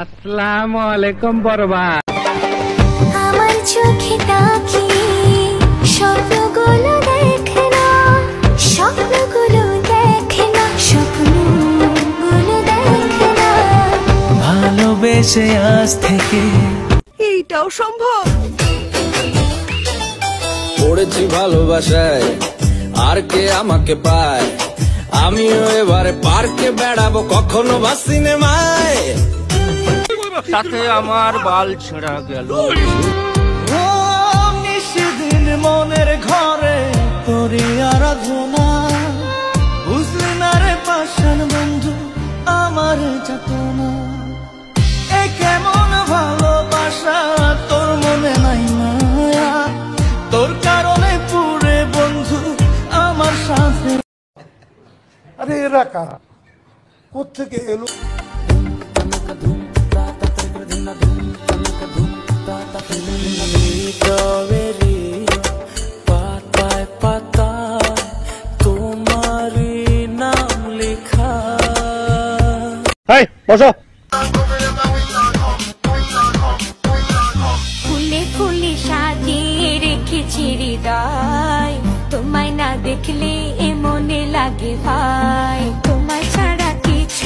আসসালামু আলাইকুম বরবা। আমার চোখে তাকি স্বপ্নগুলো দেখে না, স্বপ্নগুলো দেখে না, স্বপ্নগুলো দেখে না। ভালোবেসে আজ থেকে এইটাও সম্ভব। পড়েছি ভালোবাসায়, আর কে আমাকে পায়? আমিও এবারে পার্কে বেড়াবো, কখনো বা সিনেমায়। সাথে আমার বাল ছেঁড়া গেল। ও নিশিদিন মনের ঘরে করি আরাধনা, বুঝলি না রে পাষাণ বন্ধু আমার যাতনা। এ কেমন ভালোবাসা তোর মনে নাই মায়া, তোর কারণে পুরে বন্ধু আমার সাথে। আরে এরা কারা, কোত্থেকে এলো? পাতায় পাতায় তোমারই নাম লেখা। বসো। ফুলে ফুলে সাজিয়ে রেখেছি হৃদয়, তোমায় না দেখলে এ মনে লাগে ভাই, তোমায় ছাড়া কিছু।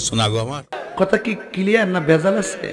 শোনা গো আমার কথা কি ক্লিয়ার না ভেজাল আছে?